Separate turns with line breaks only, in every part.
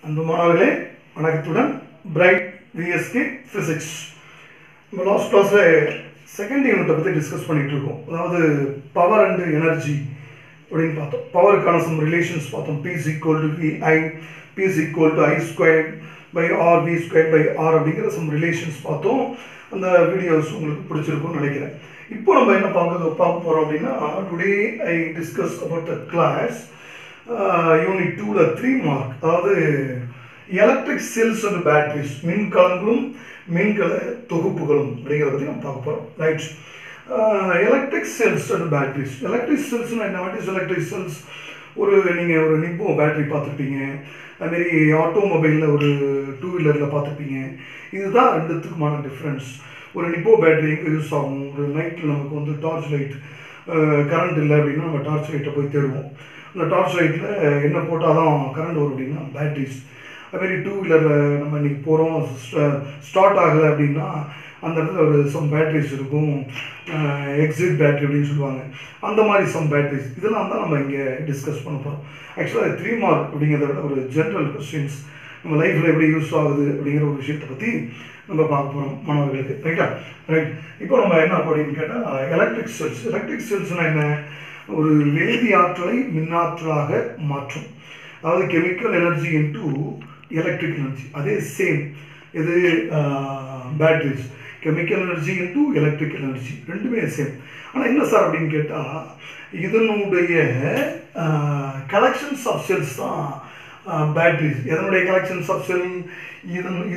அன்பு மாணவர்களே, வணக்கத்துடன் பிரைட் விஎஸ்கே ஃபிசிக்ஸ். நம்ம லாஸ்ட் கிளாஸில் செகண்ட் யூனிட்டை பற்றி டிஸ்கஸ் பண்ணிகிட்டு இருக்கோம். அதாவது பவர் அண்டு எனர்ஜி அப்படின்னு பார்த்தோம். பவருக்கான சம் ரிலேஷன்ஸ் பார்த்தோம். P is equal to VI, P is equal to I squared by R, V squared by R அப்படிங்கிற சம் ரிலேஷன்ஸ் பார்த்தோம். அந்த வீடியோஸ் உங்களுக்கு பிடிச்சிருக்கும்னு நினைக்கிறேன். இப்போ நம்ம என்ன பார்க்க போகிறோம் அப்படின்னா, today I discuss about the class unit 2ல 3 மார்க், அதாவது எலக்ட்ரிக் செல்ஸ் அண்ட் பேட்டரிஸ், மின்கலங்களும் மின்கல தொகுப்புகளும் அப்படிங்கிறத பற்றி நம்ம பார்க்க போகிறோம். Right. Electric cells and batteries. Electric செல்ஸ்னால் என்ன? What is electric cells? நீங்கள் ஒரு நிப்போ பேட்டரி பார்த்துருப்பீங்க, அதுமாரி ஆட்டோமொபைலில் ஒரு 2 வீலரில் பார்த்துருப்பீங்க. இதுதான் ரெண்டுத்துக்குமான டிஃப்ரென்ஸ். ஒரு நிப்போ பேட்டரி எங்கே யூஸ் ஆகும்? ஒரு நைட்டில் நமக்கு வந்து டார்ச் லைட் கரண்ட் இல்லை அப்படின்னா நம்ம டார்ச் லைட்டை போய் தேடுவோம். அந்த டார்ச் லைட்டில் என்ன போட்டால் தான் கரண்ட் வரும் அப்படின்னா பேட்டரிஸ். அதுமாரி 2 வீலரில் நம்ம இன்றைக்கி போகிறோம், ஸ்டார்ட் ஆகலை அப்படின்னா அந்த இடத்துல ஒரு சம் பேட்டரிஸ் இருக்கும், எக்ஸிட் பேட்டரி அப்படின்னு சொல்லுவாங்க. அந்த மாதிரி சம் பேட்டரிஸ் இதெல்லாம் தான் நம்ம இங்கே டிஸ்கஸ் பண்ண போகிறோம். ஆக்சுவலாக 3 மார்க் அப்படிங்கிறத விட ஒரு ஜென்ரல் கொஸ்டின்ஸ், நம்ம லைஃப்பில் எப்படி யூஸ் ஆகுது அப்படிங்கிற ஒரு விஷயத்தை பற்றி நம்ம பார்க்க போகிறோம் மாணவர்களுக்கு. ரைட்டா? ரைட். இப்போ நம்ம என்ன அப்படின்னு கேட்டால், எலக்ட்ரிக் செல்ஸ். எலக்ட்ரிக் செல்ஸ்னால் என்ன? ஒரு வேதி ஆற்றலை மின்னாற்றலாக மாற்றும். அதாவது chemical energy into electric energy. அதே சேம் இது batteries. Chemical energy into electric energy ரெண்டுமே சேம். ஆனால் என்ன சார் அப்படின்னு கேட்டால், இதனுடைய கலெக்ஷன்ஸ் ஆஃப் செல்ஸ் தான் பேட்டரிஸ். எதனுடைய கலெக்ஷன்ஸ் ஆஃப் செல்?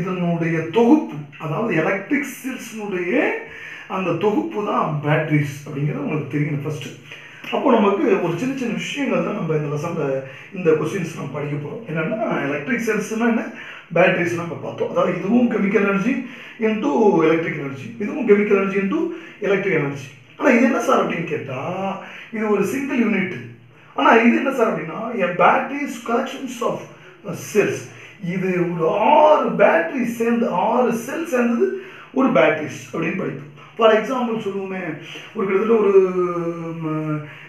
இதனுடைய தொகுப்பு, அதாவது எலக்ட்ரிக் செல்ஸ்னுடைய அந்த தொகுப்பு தான் பேட்டரிஸ் அப்படிங்கிறது உங்களுக்கு தெரியணும் ஃபஸ்ட்டு. அப்போ நமக்கு ஒரு சின்ன சின்ன விஷயங்கள் தான் நம்ம இந்த லெசனில் இந்த கொஸ்டின்ஸ் நம்ம படிக்க போகிறோம். என்னென்னா, எலக்ட்ரிக் செல்ஸ்னால் என்ன, பேட்டரிஸ் நம்ம பார்த்தோம். அதாவது இதுவும் chemical energy into electric energy, இதுவும் chemical energy into electric energy. ஆனால் இது என்ன சார் அப்படின்னு கேட்டால், இது ஒரு சிங்கிள் யூனிட். ஆனால் இது என்ன சார் அப்படின்னா, எ பேட்டரிஸ் கலெக்ஷன்ஸ் ஆஃப் செல்ஸ். இது ஒரு 6 பேட்டரி சேர்ந்து, 6 செல் சேர்ந்தது ஒரு பேட்டரிஸ் அப்படின்னு படிப்போம். ஃபார் எக்ஸாம்பிள் சொல்லுவோமே, ஒரு கிட்டத்தட்ட ஒரு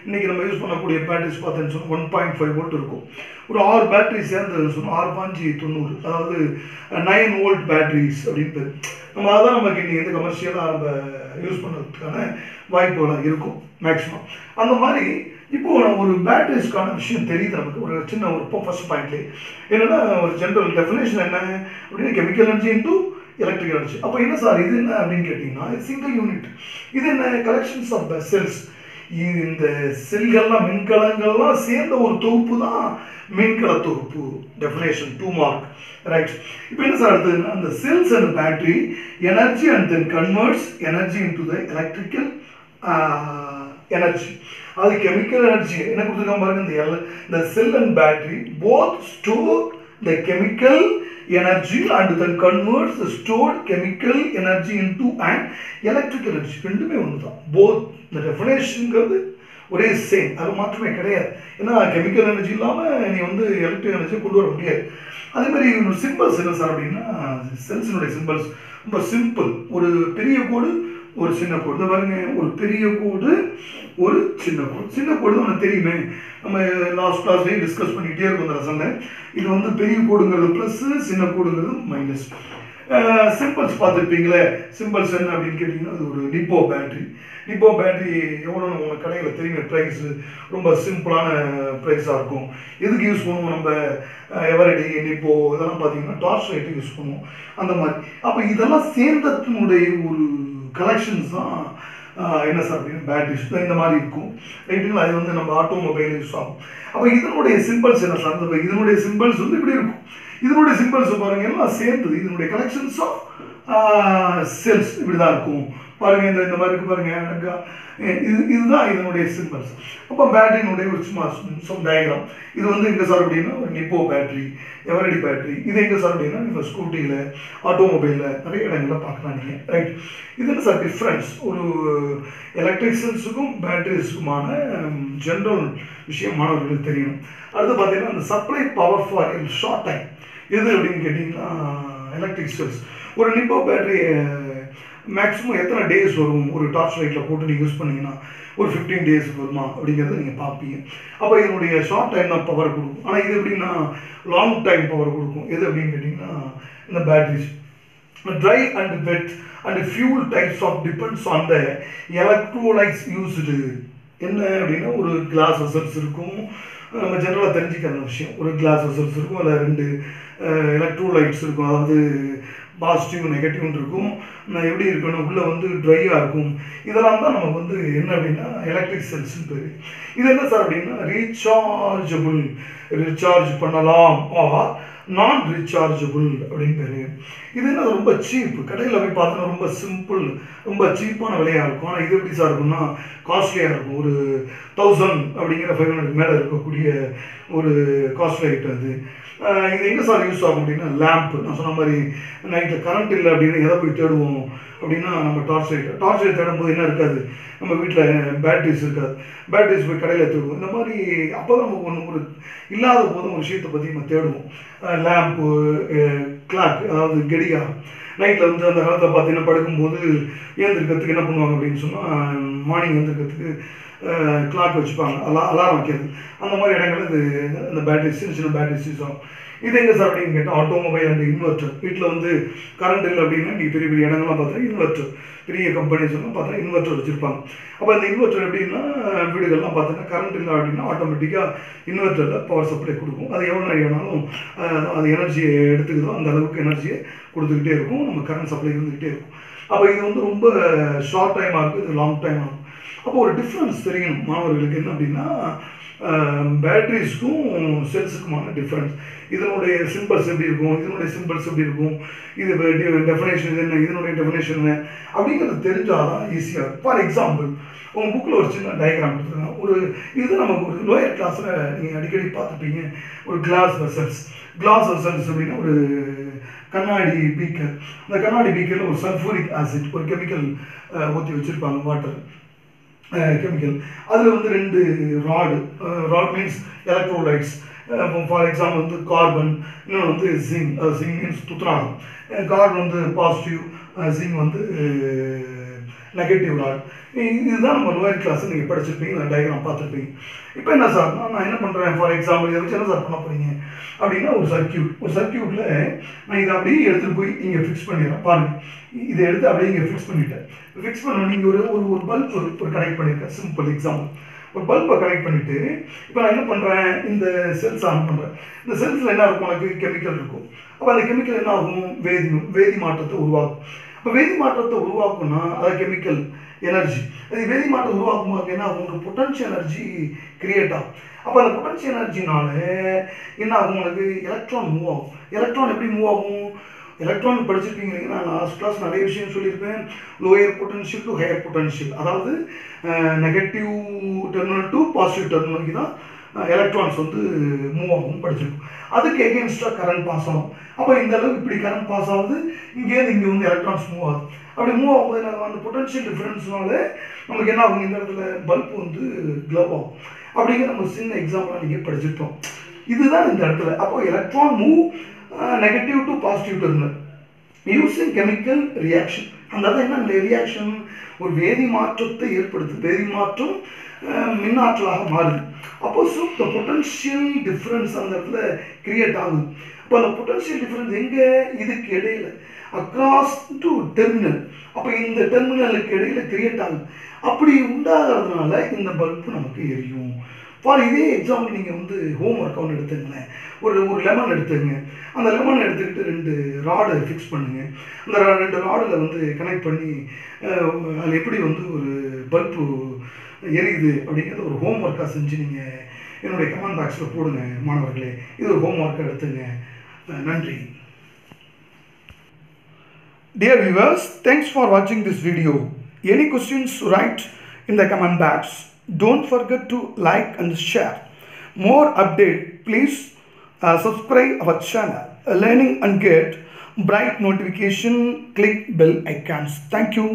இன்றைக்கி நம்ம யூஸ் பண்ணக்கூடிய பேட்டரிஸ் பார்த்தேன்னு சொன்னால் 1.5 வோல்ட் இருக்கும். ஒரு 6 பேட்டரி சேர்ந்து சொன்னால் 6.90, அதாவது 9 வோல்ட் பேட்டரிஸ் அப்படின்ட்டு. நம்ம அதான் நமக்கு இன்றைக்கி எந்த கமர்ஷியலாக நம்ம யூஸ் பண்ணுறதுக்கான வாய்ப்புகளாக இருக்கும் மேக்ஸிமம். அந்த மாதிரி இப்போது நம்ம ஒரு பேட்டரிஸ்க்கான விஷயம் தெரியுது நமக்கு. ஒரு சின்ன ஒரு ஃபர்ஸ்ட் பாயிண்ட்லேயே என்னென்னா, ஒரு ஜென்ரல் டெஃபினேஷன் என்ன அப்படின்னா, chemical energy into electric energy. அப்போ என்ன சார் இது என்ன அப்படின்னு கேட்டிங்கன்னா, இது சிங்கிள் யூனிட். இது என்ன? Collections of the cells. இந்த செல்கள்லாம், மின்கலங்கள்லாம் சேர்ந்த ஒரு தொகுப்பு தான் மின்கல தொகுப்பு. Definition 2 mark. ரைட். இப்போ என்ன சார் அடுத்ததுன்னா, அந்த cells and battery energy and then converts energy into the electrical energy. அது கெமிக்கல் எனர்ஜி என்ன கொடுத்துருக்காங்க பாருங்க. இந்த cell and battery both store the chemical energy and then converts the stored chemical energy into an electric energy. ரெண்டுமே ஒன்று தான். Both இந்த டெஃபினேஷனுங்கிறது ஒரே சேம், அது மாற்றமே கிடையாது. ஏன்னா கெமிக்கல் எனர்ஜி இல்லாமல் நீ வந்து எலக்ட்ரிக் எனர்ஜியை கொண்டு வர முடியாது. அதே மாதிரி இன்னொரு சிம்பிள்ஸ் என்ன சார் அப்படின்னா, செல்ஸினுடைய சிம்பிள்ஸ் ரொம்ப சிம்பிள். ஒரு பெரிய கோடு, ஒரு சின்ன கோடு. இந்த பாருங்க, ஒரு பெரிய கோடு, ஒரு சின்ன கோடு. சின்ன கோடு தான் எனக்கு தெரியுமே, நம்ம லாஸ்ட் கிளாஸ்லேயும் டிஸ்கஸ் பண்ணிக்கிட்டே இருக்கும் இந்த லெசனில். இது வந்து பெரிய கோடுங்கிறது ப்ளஸ்ஸு, சின்ன கோடுங்கிறது மைனஸ். சிம்பிள்ஸ் பார்த்துருப்பீங்களே. சிம்பிள்ஸ் என்ன அப்படின்னு கேட்டிங்கன்னா, அது ஒரு நிப்போ பேட்டரி. நிப்போ பேட்டரி எவ்வளோ நம்ம கடையில் தெரியுமே, ப்ரைஸு ரொம்ப சிம்பிளான ப்ரைஸாக இருக்கும். எதுக்கு யூஸ் பண்ணுவோம் நம்ம? எவரடி, நிப்போ இதெல்லாம் பார்த்தீங்கன்னா டார்ச் லைட்டுக்கு யூஸ் பண்ணுவோம். அந்த மாதிரி. அப்போ இதெல்லாம் சேர்ந்ததுனுடைய ஒரு கலெக்ஷன்ஸ் தான் என்ன சார் அப்படின்னு பேட்டரிஸ் இந்த மாதிரி இருக்கும். ரைட்டுங்களா? அது வந்து நம்ம ஆட்டோமொபைல் யூஸ் ஆகும். அப்போ இதனுடைய சிம்பிள்ஸ் என்ன சார்? இதனுடைய சிம்பிள்ஸ் வந்து இப்படி இருக்கும். இதனுடைய சிம்பிள்ஸ் பாருங்கள், எல்லாம் சேர்ந்தது. இதனுடைய கலெக்ஷன்ஸ் ஆஃப் செல்ஸ் இப்படி தான் இருக்கும். பாருங்கள், இந்த மாதிரி இருக்கு பாருங்கள். இதுதான் இதனுடைய சிம்பிள்ஸ். அப்போ பேட்டரியினுடைய ஒரு சும்மா டயக்ராம். இது வந்து எங்கே சார் அப்படின்னா, ஒரு நிப்போ பேட்டரி, எவரடி பேட்டரி. இது எங்கே சார் அப்படின்னா, நீங்கள் ஸ்கூட்டியில், ஆட்டோமொபைலில் நிறைய இடங்களில் பார்க்கலாம் நீங்கள். ரைட். இது என்ன சார் டிஃப்ரென்ஸ்? ஒரு எலக்ட்ரிக் செல்ஸுக்கும் பேட்டரிஸுக்குமான ஜென்ரல் விஷயம் மாணவர்களுக்கு தெரியணும். அடுத்து பார்த்தீங்கன்னா, அந்த supply power for in short time எது அப்படின்னு கேட்டிங்கன்னா, எலக்ட்ரிக் செல்ஸ். ஒரு நிப்போ பேட்டரி மேக்ஸிமம் எத்தனை டேஸ் வரும் ஒரு டார்ச் லைட்டில் போட்டு நீங்கள் யூஸ் பண்ணிங்கன்னா ஒரு 15 டேஸ் வருமா அப்படிங்கிறத நீங்கள் பார்ப்பீங்க. அப்போ இதனுடைய ஷார்ட் டைம் தான் பவர் கொடுக்கும். ஆனால் இது எப்படின்னா லாங் டைம் பவர் கொடுக்கும். எது அப்படின்னு கேட்டிங்கன்னா இந்த batteries. Dry and wet and fuel types of depends on the electrolytes used. என்ன அப்படின்னா ஒரு கிளாஸ் வெசல்ஸ் இருக்கும், நம்ம ஜென்ரலாக தெரிஞ்சுக்கிற விஷயம். ஒரு கிளாஸ் வெசல்ஸ் இருக்கும், அதில் 2 எலக்ட்ரோலைட்ஸ் இருக்கும், அதாவது பாசிட்டிவ் நெகட்டிவ்னு இருக்கும். எப்படி இருக்கணும், உள்ளே வந்து ட்ரையாக இருக்கும். இதெல்லாம் தான் நமக்கு வந்து என்ன அப்படின்னா எலக்ட்ரிக் செல்ஸ்ன்னு பேர். இது என்ன சார் அப்படின்னா ரீசார்ஜபிள், ரீசார்ஜ் பண்ணலாம், ஆர் நான் ரீசார்ஜபிள் அப்படின்னு பேர். இது என்ன ரொம்ப சீப், கடையில் போய் பார்த்தோன்னா ரொம்ப சிம்பிள், ரொம்ப சீப்பான விலையாக இருக்கும். ஆனால் இது எப்படி சார் இருக்கும்னா காஸ்ட்லியாக இருக்கும். ஒரு 1000 அப்படிங்கிற 500 மேலே இருக்கக்கூடிய ஒரு காஸ்ட்லி ஐட்டம் அது. இது எங்கே சார் யூஸ் ஆகும் அப்படின்னா லேம்ப்பு. நான் சொன்ன மாதிரி நைட்டில் கரண்ட் இல்லை அப்படின்னு எதை போய் தேடுவோம் அப்படின்னா நம்ம டார்ச் லைட் தேடும்போது என்ன இருக்காது, நம்ம வீட்டில் பேட்டரிஸ் இருக்காது, பேட்டரிஸ் போய் கடையில் தேடுவோம். இந்த மாதிரி அப்போ தான் நமக்கு ஒரு இல்லாத போதும் ஒரு விஷயத்தை பற்றி நம்ம தேடுவோம். லேம்ப்பு, கிளாக், அதாவது கடிகாரம். நைட்டில் வந்து அந்த காலத்தில் பார்த்தீங்கன்னா படுக்கும்போது ஏந்திருக்கிறதுக்கு என்ன பண்ணுவாங்க அப்படின்னு சொன்னால் மார்னிங் ஏந்திருக்கிறதுக்கு கிளாக் வச்சுப்பாங்க, அலாரம் வைக்கிறது. அந்த மாதிரி இடங்களில் இது இந்த பேட்டரிஸ், சின்ன பேட்டரிஸ் யூஸ் ஆகும். இது எங்கே சார் அப்படின்னு கேட்டால் ஆட்டோமொபைல் அண்ட் இன்வெர்ட்டர். வீட்டில் வந்து கரண்ட் இல்லை அப்படின்னா நீங்கள் பெரிய பெரிய இடங்கள்லாம் பார்த்தா இன்வெர்ட்டர், பெரிய கம்பெனிஸ் எல்லாம் பார்த்தா இன்வெர்ட்டர் வச்சுருப்பாங்க. அப்போ அந்த இன்வெர்ட்டர் எப்படின்னா வீடுகள்லாம் பார்த்தீங்கன்னா கரண்ட் இல்லை அப்படின்னா ஆட்டோமேட்டிக்காக இன்வெர்ட்டரில் பவர் சப்ளை கொடுக்கும். அது எவ்வளோ நாள் ஆனாலும் அது எனர்ஜியை எடுத்துக்குதோ அந்த அளவுக்கு எனர்ஜியை கொடுத்துக்கிட்டே இருக்கும், நம்ம கரண்ட் சப்ளை இருந்துக்கிட்டே இருக்கும். அப்போ இது வந்து ரொம்ப ஷார்ட் டைமாக இருக்கும், இது லாங் டைம் ஆகும். அப்போ ஒரு டிஃப்ரென்ஸ் தெரியணும் மாணவர்களுக்கு. என்ன அப்படின்னா பேட்டரிஸ்க்கும் செல்ஸுக்குமான டிஃப்ரென்ஸ், இதனுடைய சிம்பிள்ஸ் எப்படி இருக்கும், இதனுடைய சிம்பிள்ஸ் எப்படி இருக்கும், இது டெஃபினேஷன் என்ன, இதனுடைய டெஃபினேஷன் என்ன அப்படிங்கிறது தெரிஞ்சால் தான் ஈஸியாக இருக்கும். ஃபார் எக்ஸாம்பிள் உங்கள் புக்கில் ஒரு சின்ன டயக்ராம் கொடுத்துருங்க. ஒரு இது நமக்கு ஒரு லோயர் கிளாஸில் நீங்கள் அடிக்கடி பார்த்துப்பீங்க. ஒரு கிளாஸ் வெசல்ஸ் அப்படின்னா ஒரு கண்ணாடி பீக்கர். அந்த கண்ணாடி பீக்கரில் ஒரு சல்ஃபூரிக் ஆசிட், ஒரு கெமிக்கல் ஊற்றி வச்சுருப்பாங்க, வாட்டர் கெமிக்கல். அதில் வந்து 2 rod means electrolytes. For example வந்து கார்பன், இன்னொன்று வந்து ஜிங்க். ஜிங்க் மீன்ஸ் துத்தநாகம். கார்பன் வந்து பாசிட்டிவ், ஜிங்க் வந்து நெகட்டிவ் ராட். இதுதான் நம்ம லோயர் கிளாஸ் நீங்கள் படிச்சிருப்பீங்க, நான் டயக்ராம் பார்த்துருப்பீங்க. இப்போ என்ன சார் நான் என்ன பண்ணுறேன், ஃபார் எக்ஸாம்பிள் இதை வச்சு என்ன சார் பண்ண போகிறீங்க அப்படின்னா ஒரு சர்க்கியூட்டில் நான் இதை அப்படியே எடுத்துகிட்டு போய் இங்கே ஃபிக்ஸ் பண்ணிடுறேன். பாருங்கள், இதை எடுத்து அப்படியே இங்கே ஃபிக்ஸ் பண்ணிட்டேன். ஃபிக்ஸ் பண்ண நீங்கள் ஒரு பல்ப் ஒரு கனெக்ட் பண்ணியிருக்கேன். சிம்பிள் எக்ஸாம்பிள், ஒரு பல்பை கனெக்ட் பண்ணிவிட்டு இப்போ நான் என்ன பண்ணுறேன், இந்த செல்ஸ் ஆன் பண்ணுறேன். இந்த செல்ஸில் என்ன இருக்கும், எனக்கு கெமிக்கல் இருக்கும். அப்போ அந்த கெமிக்கல் என்ன ஆகும், வேதி மாற்றத்தை உருவாக்கும். இப்போ வேதி மாற்றத்தை உருவாக்கும்னா அது கெமிக்கல் எனர்ஜி. அது வேதி மாற்றம் உருவாக்கும் போது என்ன ஆகும், ஒரு பொட்டன்ஷியல் எனர்ஜி கிரியேட் ஆகும். அப்போ அந்த பொட்டன்ஷியல் எனர்ஜினால என்ன ஆகும், உங்களுக்கு எலக்ட்ரான் மூவ் ஆகும். எலக்ட்ரான் எப்படி மூவ் ஆகும், எலக்ட்ரான் படிச்சிருப்பீங்க. நான் லாஸ்ட் கிளாஸ் நிறைய விஷயம் சொல்லியிருப்பேன். Lower potential to higher potential, அதாவது நெகட்டிவ் டெர்மினல் டு பாசிட்டிவ் டெர்மினலுக்கு தான் எலக்ட்ரான்ஸ் வந்து மூவ் ஆகும் படிச்சிருக்கும். அதுக்கு எகென்ஸ்டாக கரண்ட் பாஸ் ஆகும். அப்போ இந்த அளவுக்கு இப்படி கரண்ட் பாஸ் ஆகுது, இங்கேருந்து இங்கே வந்து எலக்ட்ரான்ஸ் மூவ் ஆகுது. அப்படி மூவ் ஆகும்போது அந்த பொட்டன்ஷியல் டிஃப்ரென்ஸ்னால நமக்கு என்ன ஆகும், இந்த இடத்துல பல்ப் வந்து க்ளவ் ஆகும். அப்படிங்கிற நம்ம சின்ன எக்ஸாம்பிளாக நீங்கள் படிச்சிருக்கோம். இதுதான் இந்த இடத்துல. அப்போ electron move negative to positive terminal using chemical reaction. அந்த என்ன ரியாக்ஷன், ஒரு வேதி மாற்றத்தை ஏற்படுத்து, வேதி மாற்றம் மின்னாற்றலாக மாறுது. அப்போ த பொட்டன்ஷியல் டிஃப்ரென்ஸ் அந்த இடத்துல கிரியேட் ஆகுது. அப்போ அந்த பொட்டன்ஷியல் டிஃப்ரென்ஸ் எங்கே, இதுக்கு இடையில அக்ராஸ் டு டெர்மினல். அப்போ இந்த டெர்மினலுக்கு இடையில கிரியேட் ஆகுது. அப்படி உண்டாகிறதுனால இந்த பல்பு நமக்கு எரியும். ஃபார் இதே எக்ஸாம்பிள் நீங்கள் வந்து ஹோம் ஒர்க் ஒன்று எடுத்துங்களேன். ஒரு லெமன் எடுத்துங்க. அந்த லெமன் எடுத்துக்கிட்டு 2 ராடை ஃபிக்ஸ் பண்ணுங்கள். அந்த 2 ராடில் வந்து கனெக்ட் பண்ணி அதில் எப்படி வந்து ஒரு பல்பு எரியுது அப்படிங்கிறது ஒரு ஹோம் ஒர்க்காக செஞ்சு நீங்கள் என்னுடைய கமெண்ட் பாக்ஸில் போடுங்க மாணவர்களே. இது ஒரு ஹோம் ஒர்க்காக எடுத்துங்க. நன்றி. Dear viewers, thanks for watching this video. Any questions, write in the comment box. Don't forget to like and share. More update, please subscribe our channel. Learning and get bright notification. Click bell icons. Thank you.